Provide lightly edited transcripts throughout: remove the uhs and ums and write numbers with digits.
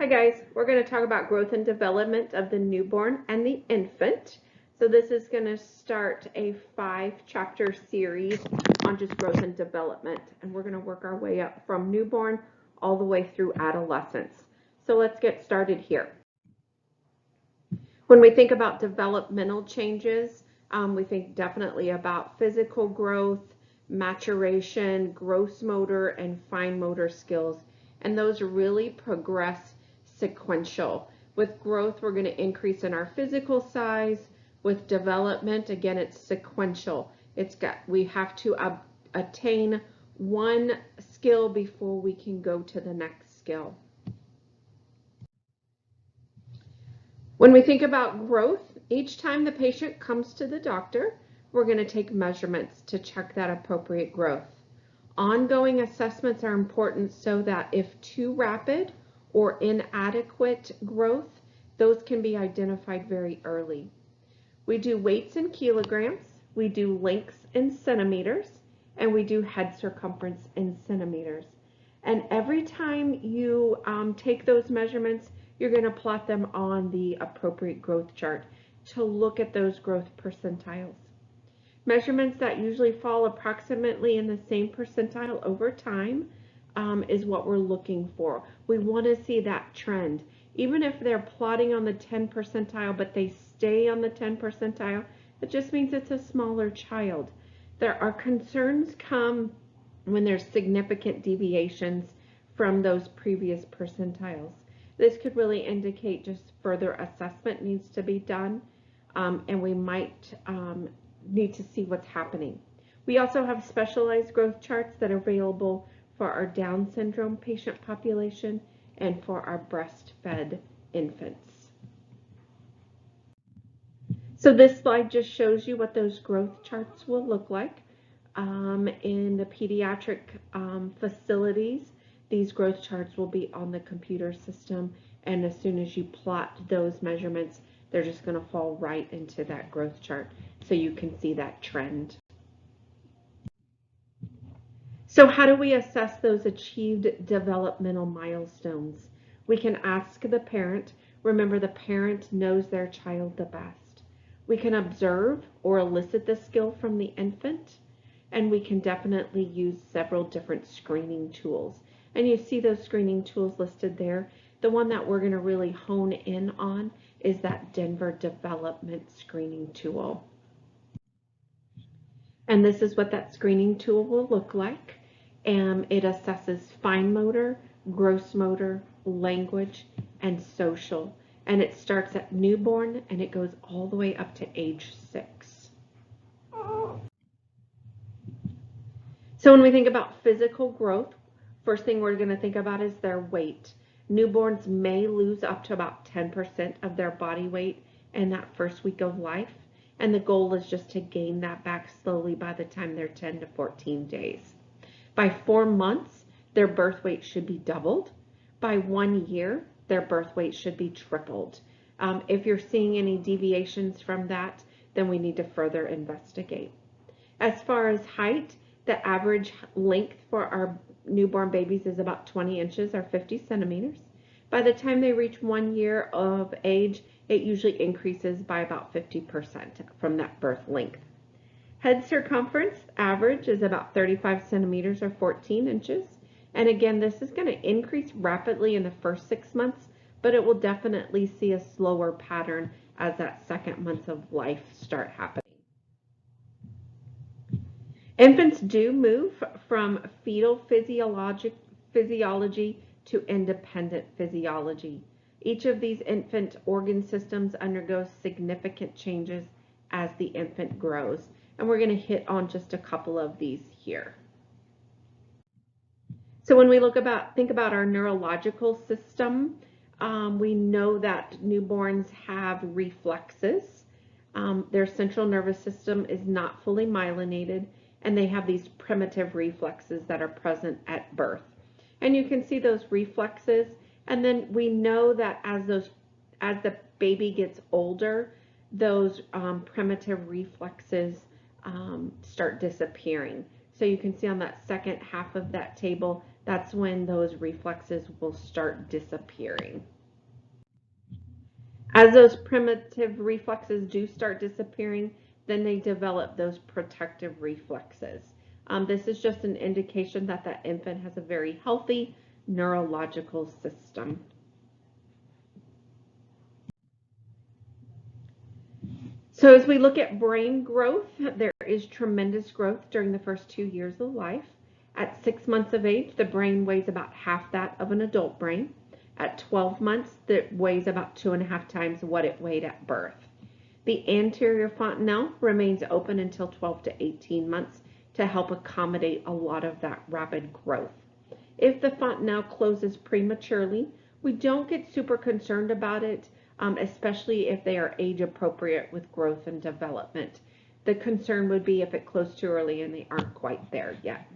Hi guys, we're going to talk about growth and development of the newborn and the infant. So this is going to start a 5-chapter series on just growth and development, and we're going to work our way up from newborn all the way through adolescence. So let's get started here. When we think about developmental changes, we think definitely about physical growth, maturation, gross motor, and fine motor skills, and those really progress sequential. With growth, we're going to increase in our physical size. With development, again, it's sequential. We have to attain one skill before we can go to the next skill. When we think about growth, each time the patient comes to the doctor, we're going to take measurements to check that appropriate growth. Ongoing assessments are important so that if too rapid or inadequate growth, those can be identified very early. We do weights in kilograms, we do lengths in centimeters, and we do head circumference in centimeters. And every time you take those measurements, you're going to plot them on the appropriate growth chart to look at those growth percentiles. Measurements that usually fall approximately in the same percentile over time is what we're looking for. We want to see that trend. Even if they're plotting on the 10 percentile, but they stay on the 10 percentile, it just means it's a smaller child. There are concerns come when there's significant deviations from those previous percentiles. This could really indicate just further assessment needs to be done, and we might need to see what's happening. We also have specialized growth charts that are available for our Down syndrome patient population and for our breastfed infants. So this slide just shows you what those growth charts will look like. In the pediatric facilities, these growth charts will be on the computer system, and as soon as you plot those measurements, they're just going to fall right into that growth chart so you can see that trend. So how do we assess those achieved developmental milestones? We can ask the parent. Remember, the parent knows their child the best. We can observe or elicit the skill from the infant, and we can definitely use several different screening tools. And you see those screening tools listed there. The one that we're going to really hone in on is that Denver Development Screening Tool. And this is what that screening tool will look like. It assesses fine motor, gross motor, language, and social. And it starts at newborn and it goes all the way up to age 6. So when we think about physical growth, first thing we're going to think about is their weight. Newborns may lose up to about 10% of their body weight in that first week of life. And the goal is just to gain that back slowly by the time they're 10 to 14 days. By 4 months, their birth weight should be doubled. By 1 year, their birth weight should be tripled. If you're seeing any deviations from that, then we need to further investigate. As far as height, the average length for our newborn babies is about 20 inches or 50 centimeters. By the time they reach 1 year of age, it usually increases by about 50% from that birth length. Head circumference average is about 35 centimeters or 14 inches. And again, this is going to increase rapidly in the first 6 months, but it will definitely see a slower pattern as that second month of life start happening. Infants do move from fetal physiology to independent physiology. Each of these infant organ systems undergoes significant changes as the infant grows. And we're going to hit on just a couple of these here. So when we think about our neurological system, we know that newborns have reflexes. Their central nervous system is not fully myelinated, and they have these primitive reflexes that are present at birth. And you can see those reflexes, and then we know that as the baby gets older, those primitive reflexes start disappearing. So you can see on that second half of that table that's when those reflexes will start disappearing. As those primitive reflexes do start disappearing, then they develop those protective reflexes. This is just an indication that that infant has a very healthy neurological system. So as we look at brain growth, there is tremendous growth during the first 2 years of life. At 6 months of age, the brain weighs about half that of an adult brain. At 12 months, it weighs about 2.5 times what it weighed at birth. The anterior fontanelle remains open until 12 to 18 months to help accommodate a lot of that rapid growth. If the fontanelle closes prematurely, we don't get super concerned about it, especially if they are age appropriate with growth and development. The concern would be if it closed too early and they aren't quite there yet.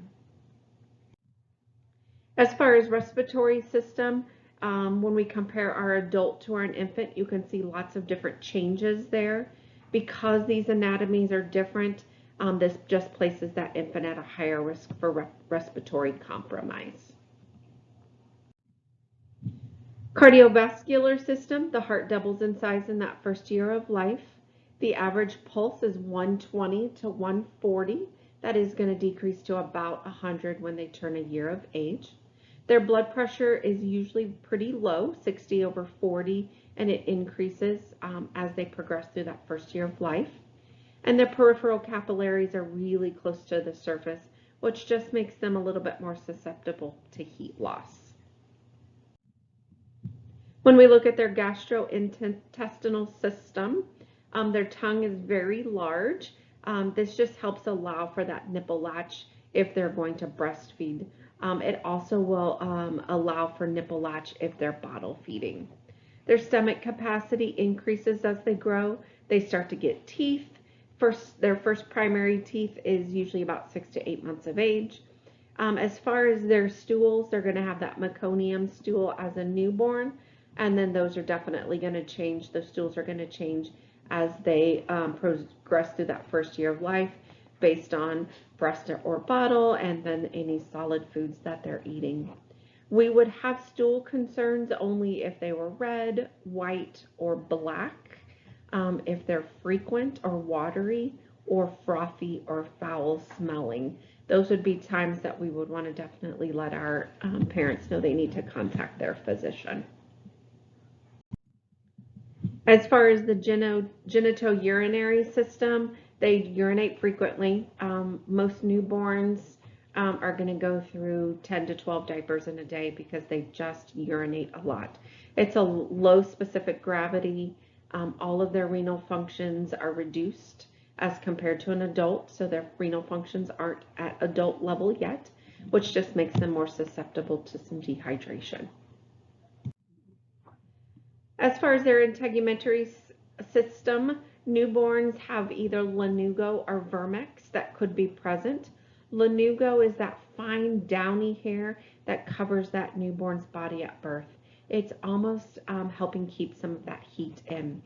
As far as respiratory system, when we compare our adult to our infant, you can see lots of different changes there. Because these anatomies are different, this just places that infant at a higher risk for respiratory compromise. Cardiovascular system, the heart doubles in size in that first year of life. The average pulse is 120 to 140. That is going to decrease to about 100 when they turn a year of age. Their blood pressure is usually pretty low, 60/40, and it increases as they progress through that first year of life. And their peripheral capillaries are really close to the surface, which just makes them a little bit more susceptible to heat loss. When we look at their gastrointestinal system, their tongue is very large. This just helps allow for that nipple latch if they're going to breastfeed. It also will allow for nipple latch if they're bottle feeding. Their stomach capacity increases as they grow. They start to get teeth. Their first primary teeth is usually about 6 to 8 months of age. As far as their stools, they're going to have that meconium stool as a newborn, and then those are definitely going to change. Those stools are going to change as they progress through that first year of life based on breast or bottle and then any solid foods that they're eating. We would have stool concerns only if they were red, white, or black, if they're frequent or watery or frothy or foul smelling. Those would be times that we would want to definitely let our parents know they need to contact their physician. As far as the genitourinary system, they urinate frequently. Most newborns are going to go through 10 to 12 diapers in a day because they just urinate a lot. It's a low specific gravity. All of their renal functions are reduced as compared to an adult, so their renal functions aren't at adult level yet, which just makes them more susceptible to some dehydration. As far as their integumentary system, newborns have either lanugo or vermex that could be present. Lanugo is that fine downy hair that covers that newborn's body at birth. It's almost helping keep some of that heat in.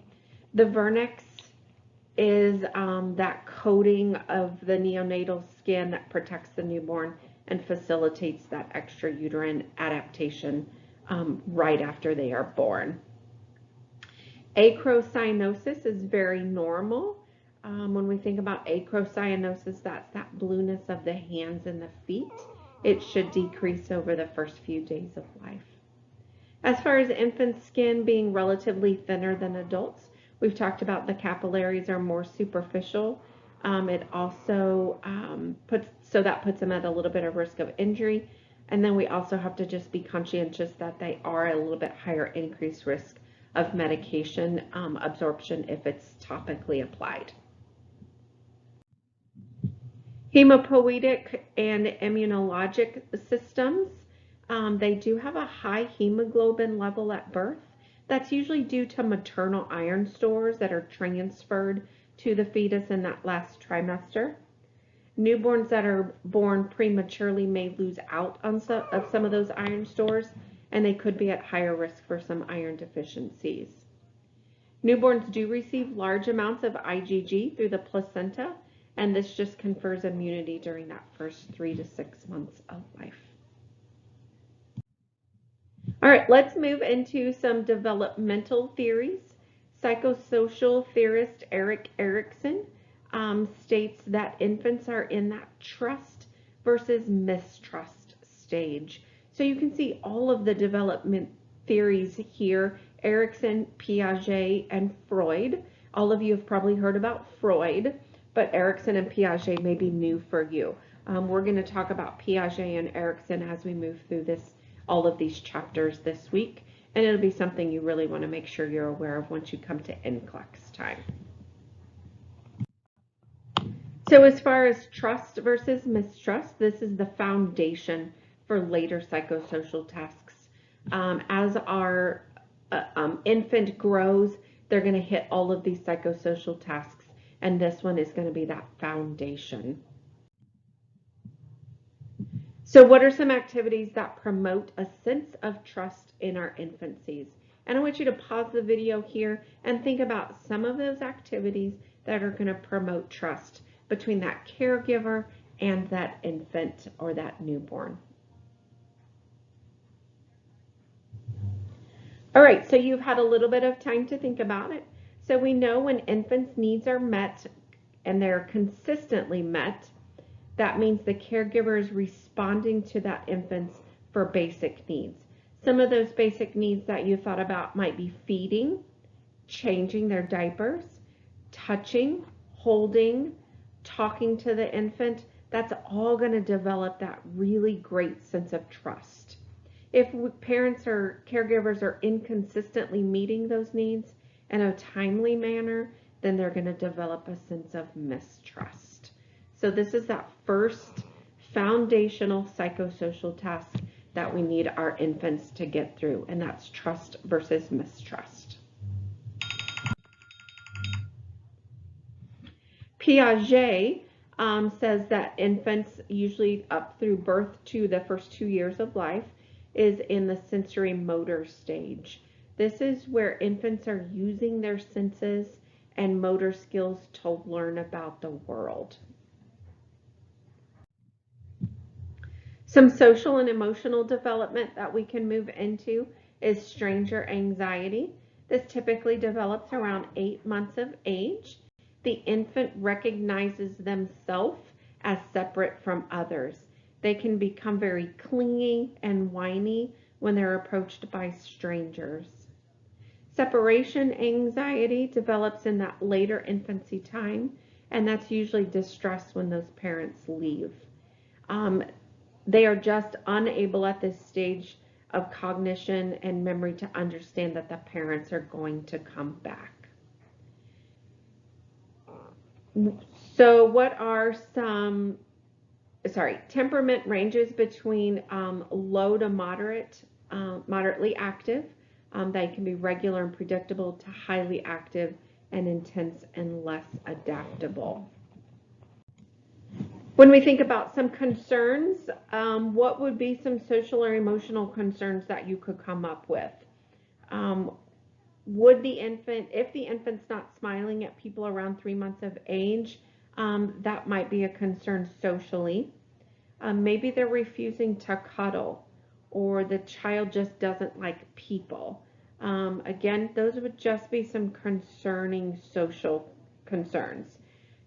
The vermex is that coating of the neonatal skin that protects the newborn and facilitates that extrauterine adaptation right after they are born. Acrocyanosis is very normal. When we think about acrocyanosis, that's that blueness of the hands and the feet. It should decrease over the first few days of life. As far as infant skin being relatively thinner than adults, we've talked about the capillaries are more superficial. It also puts them at a little bit of risk of injury. And then we also have to just be conscientious that they are at a little bit higher increased risk of medication absorption if it's topically applied. Hemopoietic and immunologic systems, they do have a high hemoglobin level at birth. That's usually due to maternal iron stores that are transferred to the fetus in that last trimester. Newborns that are born prematurely may lose out on some of those iron stores, and they could be at higher risk for some iron deficiencies. Newborns do receive large amounts of IgG through the placenta, and this just confers immunity during that first 3 to 6 months of life. All right, let's move into some developmental theories. Psychosocial theorist Erik Erikson states that infants are in that trust versus mistrust stage. So you can see all of the development theories here, Erikson, Piaget, and Freud. All of you have probably heard about Freud, but Erikson and Piaget may be new for you. We're going to talk about Piaget and Erikson as we move through all of these chapters this week, and it'll be something you really want to make sure you're aware of once you come to NCLEX time. So as far as trust versus mistrust, this is the foundation for later psychosocial tasks. As our infant grows, they're going to hit all of these psychosocial tasks, and this one is going to be that foundation. So what are some activities that promote a sense of trust in our infancies? And I want you to pause the video here and think about some of those activities that are going to promote trust between that caregiver and that infant or that newborn. All right, so you've had a little bit of time to think about it. So we know when infants' needs are met and they're consistently met, that means the caregiver is responding to that infant for basic needs. Some of those basic needs that you thought about might be feeding, changing their diapers, touching, holding, talking to the infant. That's all going to develop that really great sense of trust. If parents or caregivers are inconsistently meeting those needs in a timely manner, then they're going to develop a sense of mistrust. So this is that first foundational psychosocial task that we need our infants to get through, and that's trust versus mistrust. Piaget says that infants, usually up through birth to the first 2 years of life, is in the sensory motor stage. This is where infants are using their senses and motor skills to learn about the world. Some social and emotional development that we can move into is stranger anxiety. This typically develops around 8 months of age. The infant recognizes themselves as separate from others. They can become very clingy and whiny when they're approached by strangers. Separation anxiety develops in that later infancy time, and that's usually distress when those parents leave. They are just unable at this stage of cognition and memory to understand that the parents are going to come back. So what are some, temperament ranges between low to moderate, moderately active. They can be regular and predictable to highly active and intense and less adaptable. When we think about some concerns, what would be some social or emotional concerns that you could come up with? Would the infant, if the infant's not smiling at people around 3 months of age, that might be a concern socially. Maybe they're refusing to cuddle, or the child just doesn't like people. Again, those would just be some concerning social concerns.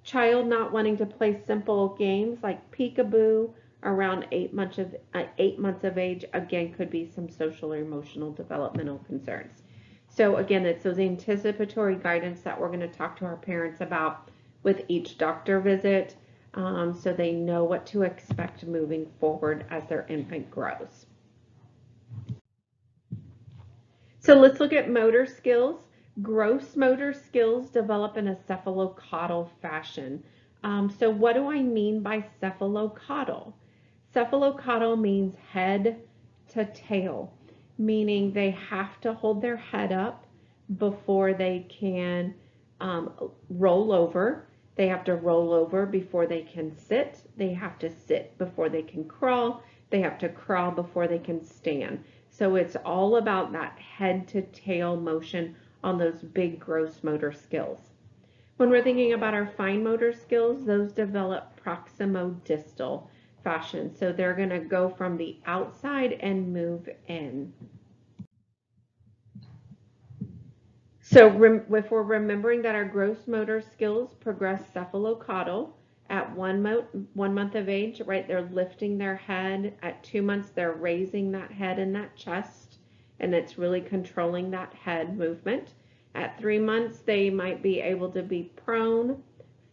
Child not wanting to play simple games like peekaboo around 8 months of age, again, could be some social or emotional developmental concerns. So again, it's those anticipatory guidance that we're going to talk to our parents about with each doctor visit, so they know what to expect moving forward as their infant grows. So let's look at motor skills. Gross motor skills develop in a cephalocaudal fashion. So what do I mean by cephalocaudal? Cephalocaudal means head to tail, meaning they have to hold their head up before they can roll over. They have to roll over before they can sit. They have to sit before they can crawl. They have to crawl before they can stand. So it's all about that head to tail motion on those big gross motor skills. When we're thinking about our fine motor skills, those develop proximo-distal fashion. So they're going to go from the outside and move in. So if we're remembering that our gross motor skills progress cephalocaudal at 1 month of age, right? They're lifting their head. At 2 months, they're raising that head and that chest, and it's really controlling that head movement. At 3 months, they might be able to be prone.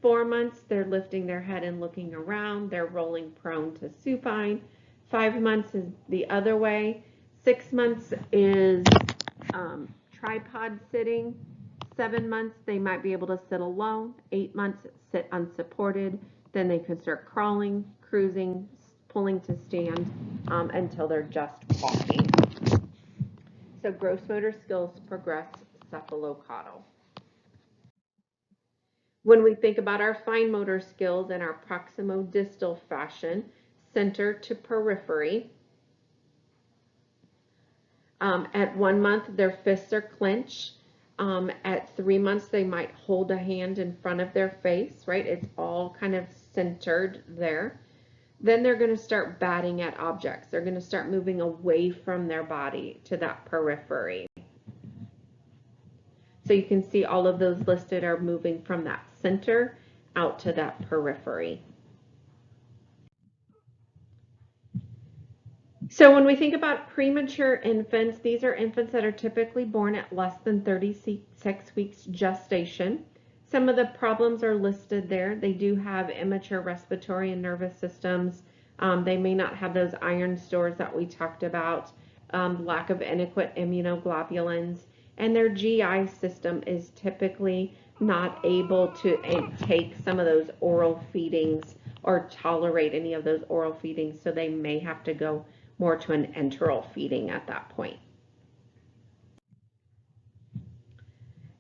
4 months, they're lifting their head and looking around. They're rolling prone to supine. 5 months is the other way. 6 months is tripod sitting. 7 months, they might be able to sit alone. 8 months, sit unsupported. Then they can start crawling, cruising, pulling to stand until they're just walking. So gross motor skills progress cephalocaudal. When we think about our fine motor skills in our proximo-distal fashion, center to periphery, at 1 month, their fists are clenched. At 3 months, they might hold a hand in front of their face, right? It's all kind of centered there. Then they're going to start batting at objects. They're going to start moving away from their body to that periphery. So you can see all of those listed are moving from that center out to that periphery. So when we think about premature infants, these are infants that are typically born at less than 36 weeks gestation. Some of the problems are listed there. They do have immature respiratory and nervous systems. They may not have those iron stores that we talked about, lack of adequate immunoglobulins, and their GI system is typically not able to take some of those oral feedings or tolerate any of those oral feedings, so they may have to go more to an enteral feeding at that point.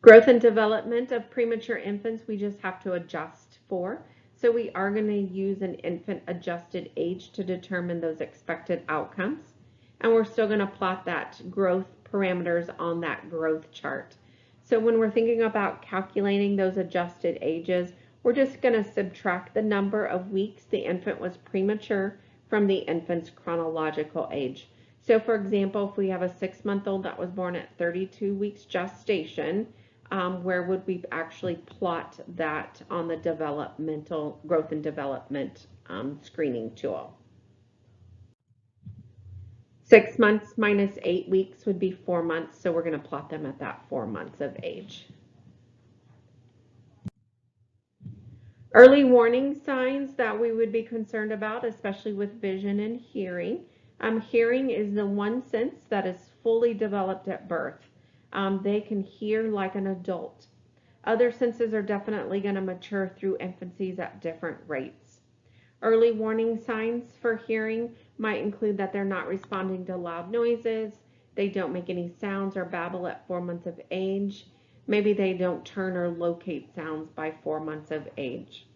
Growth and development of premature infants, we just have to adjust for. So we are going to use an infant adjusted age to determine those expected outcomes. And we're still going to plot that growth parameters on that growth chart. So when we're thinking about calculating those adjusted ages, we're just going to subtract the number of weeks the infant was premature from the infant's chronological age. So for example, if we have a 6-month-old that was born at 32 weeks gestation, where would we actually plot that on the developmental growth and development screening tool? 6 months minus 8 weeks would be 4 months, so we're going to plot them at that 4 months of age. Early warning signs that we would be concerned about, especially with vision and hearing. Hearing is the one sense that is fully developed at birth. They can hear like an adult. Other senses are definitely going to mature through infancies at different rates. Early warning signs for hearing might include that they're not responding to loud noises, they don't make any sounds or babble at 4 months of age, maybe they don't turn or locate sounds by 4 months of age.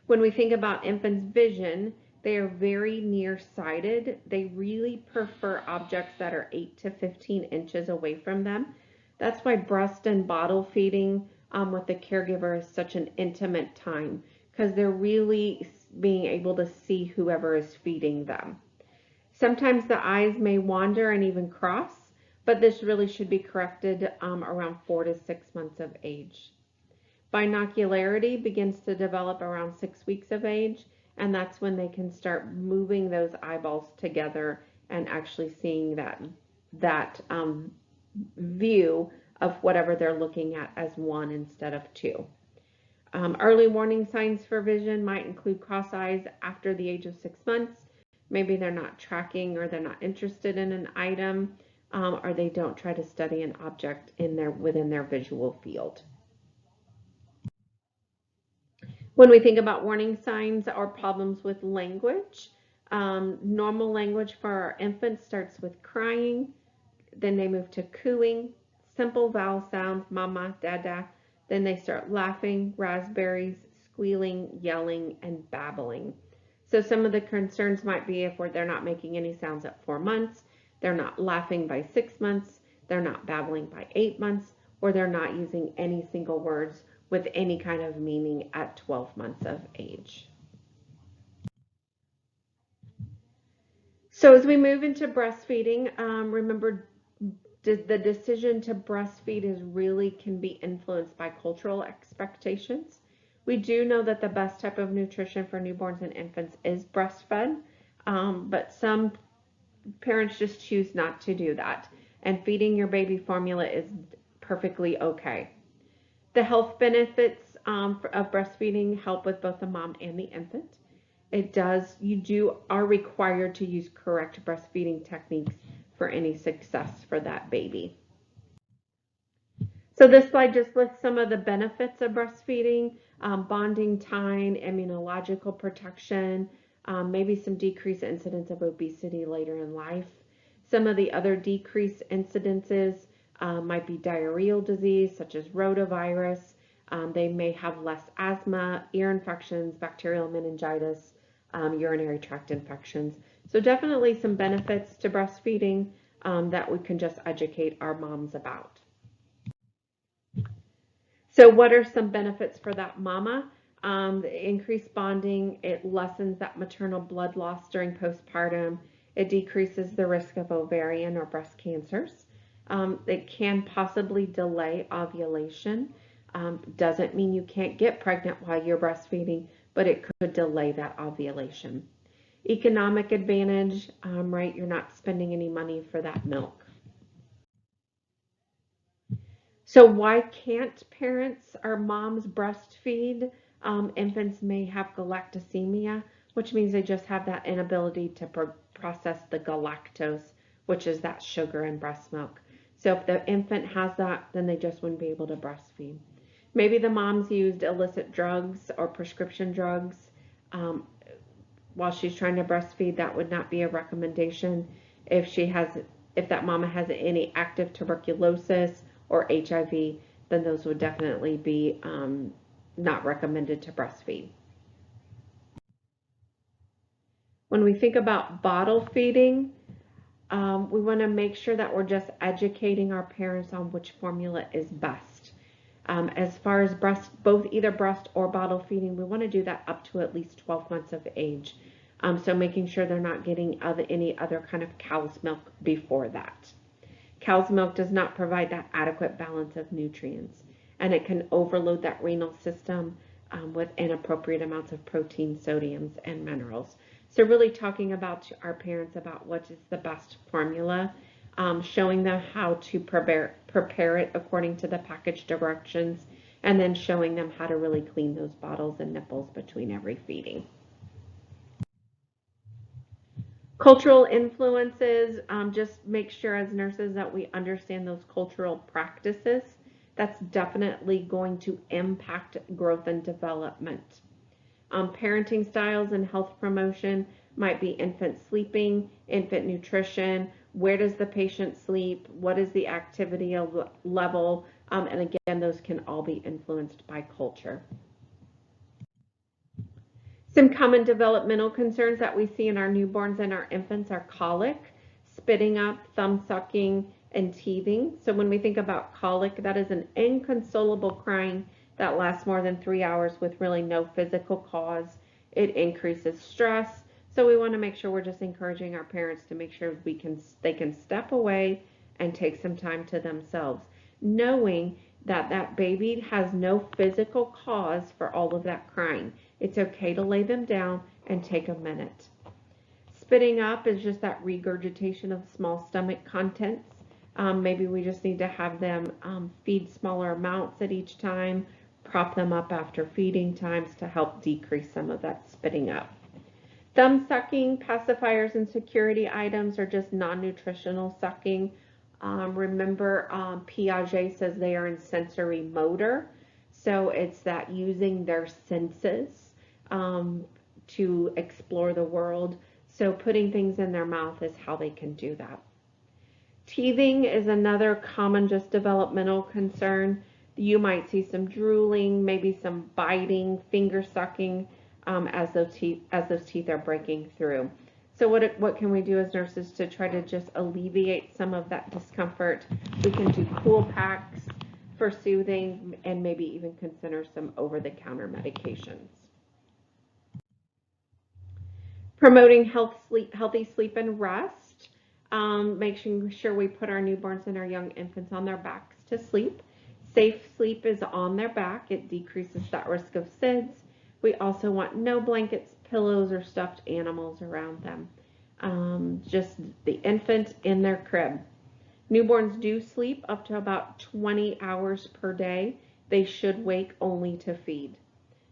When we think about infants' vision, they are very nearsighted. They really prefer objects that are 8 to 15 inches away from them. That's why breast and bottle feeding with the caregiver is such an intimate time, because they're really being able to see whoever is feeding them. Sometimes the eyes may wander and even cross, but this really should be corrected around 4 to 6 months of age. Binocularity begins to develop around 6 weeks of age, and that's when they can start moving those eyeballs together and actually seeing that view of whatever they're looking at as one instead of two. Early warning signs for vision might include cross eyes after the age of 6 months. Maybe they're not tracking, or they're not interested in an item, or they don't try to study an object within their visual field. When we think about warning signs or problems with language, normal language for our infants starts with crying, then they move to cooing, simple vowel sounds, mama, dada, then they start laughing, raspberries, squealing, yelling, and babbling. So some of the concerns might be if they're not making any sounds at 4 months, they're not laughing by 6 months, they're not babbling by 8 months, or they're not using any single words with any kind of meaning at 12 months of age. So as we move into breastfeeding, remember The decision to breastfeed can be influenced by cultural expectations. We do know that the best type of nutrition for newborns and infants is breastfed, but some parents just choose not to do that. And feeding your baby formula is perfectly okay. The health benefits of breastfeeding help with both the mom and the infant. You are required to use correct breastfeeding techniques for any success for that baby. So this slide just lists some of the benefits of breastfeeding: bonding time, immunological protection, maybe some decreased incidence of obesity later in life. Some of the other decreased incidences might be diarrheal disease, such as rotavirus. They may have less asthma, ear infections, bacterial meningitis, urinary tract infections. So definitely some benefits to breastfeeding that we can just educate our moms about. So what are some benefits for that mama? The increased bonding, it lessens that maternal blood loss during postpartum. It decreases the risk of ovarian or breast cancers. It can possibly delay ovulation. Doesn't mean you can't get pregnant while you're breastfeeding, but it could delay that ovulation. Economic advantage, right? You're not spending any money for that milk. So why can't parents or moms breastfeed? Infants may have galactosemia, which means they just have that inability to process the galactose, which is that sugar in breast milk. So if the infant has that, then they just wouldn't be able to breastfeed. Maybe the mom's used illicit drugs or prescription drugs while she's trying to breastfeed. That would not be a recommendation. If that mama has any active tuberculosis or HIV, then those would definitely be not recommended to breastfeed. When we think about bottle feeding, we want to make sure that we're just educating our parents on which formula is best. As far as both either breast or bottle feeding, we want to do that up to at least 12 months of age. So making sure they're not getting any other kind of cow's milk before that. Cow's milk does not provide that adequate balance of nutrients, and it can overload that renal system with inappropriate amounts of protein, sodiums, and minerals. So really talking about our parents about what is the best formula, showing them how to prepare it according to the package directions, and then showing them how to really clean those bottles and nipples between every feeding. Cultural influences, just make sure as nurses that we understand those cultural practices. That's definitely going to impact growth and development. Parenting styles and health promotion might be infant sleeping, infant nutrition, where does the patient sleep, what is the activity level, and again, those can all be influenced by culture. Some common developmental concerns that we see in our newborns and our infants are colic, spitting up, thumb sucking, and teething. So when we think about colic, that is an inconsolable crying that lasts more than 3 hours with really no physical cause. It increases stress. So we want to make sure we're just encouraging our parents to make sure they can step away and take some time to themselves, knowing that that baby has no physical cause for all of that crying. It's okay to lay them down and take a minute. Spitting up is just that regurgitation of small stomach contents. Maybe we just need to have them feed smaller amounts at each time, prop them up after feeding times to help decrease some of that spitting up. Thumb sucking, pacifiers, and security items are just non-nutritional sucking. Remember, Piaget says they are in sensory motor. So it's that using their senses to explore the world. So putting things in their mouth is how they can do that. Teething is another common just developmental concern. You might see some drooling, maybe some biting, finger sucking as those teeth are breaking through. So what can we do as nurses to try to just alleviate some of that discomfort? We can do cool packs for soothing and maybe even consider some over-the-counter medications. Promoting healthy sleep and rest. Making sure we put our newborns and our young infants on their backs to sleep. Safe sleep is on their back. It decreases that risk of SIDS. We also want no blankets, pillows, or stuffed animals around them. Just the infant in their crib. Newborns do sleep up to about 20 hours per day. They should wake only to feed.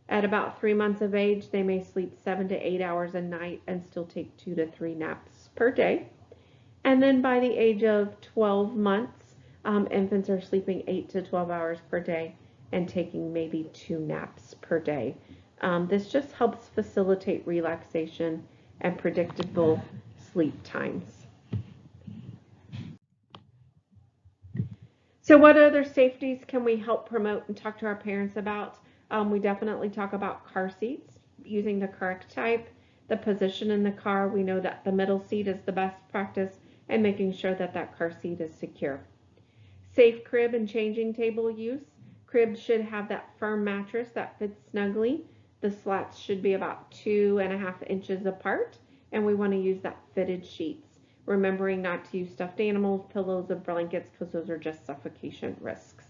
At about 3 months of age, they may sleep 7 to 8 hours a night and still take 2 to 3 naps per day. And then by the age of 12 months, infants are sleeping 8 to 12 hours per day and taking maybe 2 naps per day. This just helps facilitate relaxation and predictable sleep times. So what other safeties can we help promote and talk to our parents about? We definitely talk about car seats, using the correct type, the position in the car. We know that the middle seat is the best practice, and making sure that that car seat is secure. Safe crib and changing table use. Cribs should have that firm mattress that fits snugly. The slats should be about 2.5 inches apart, and we want to use that fitted sheets. Remembering not to use stuffed animals, pillows, or blankets, because those are just suffocation risks.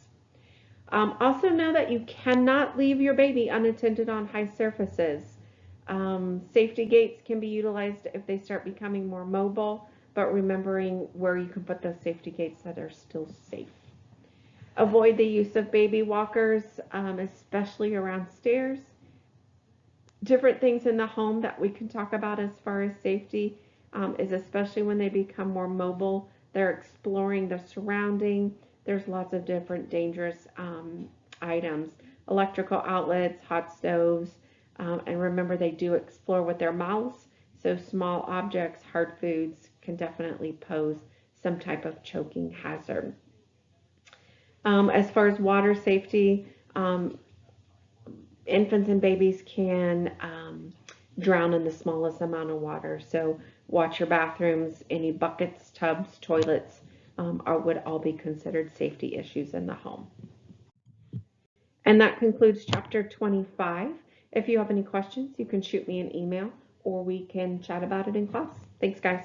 Also know that you cannot leave your baby unattended on high surfaces. Safety gates can be utilized if they start becoming more mobile, but remembering where you can put those safety gates that are still safe. Avoid the use of baby walkers, especially around stairs. Different things in the home that we can talk about as far as safety is especially when they become more mobile, they're exploring the surrounding. There's lots of different dangerous items, electrical outlets, hot stoves, and remember they do explore with their mouths, so small objects, hard foods can definitely pose some type of choking hazard. As far as water safety, infants and babies can drown in the smallest amount of water, so watch your bathrooms. Any buckets, tubs, toilets would all be considered safety issues in the home. And that concludes chapter 25. If you have any questions, you can shoot me an email or we can chat about it in class. Thanks, guys.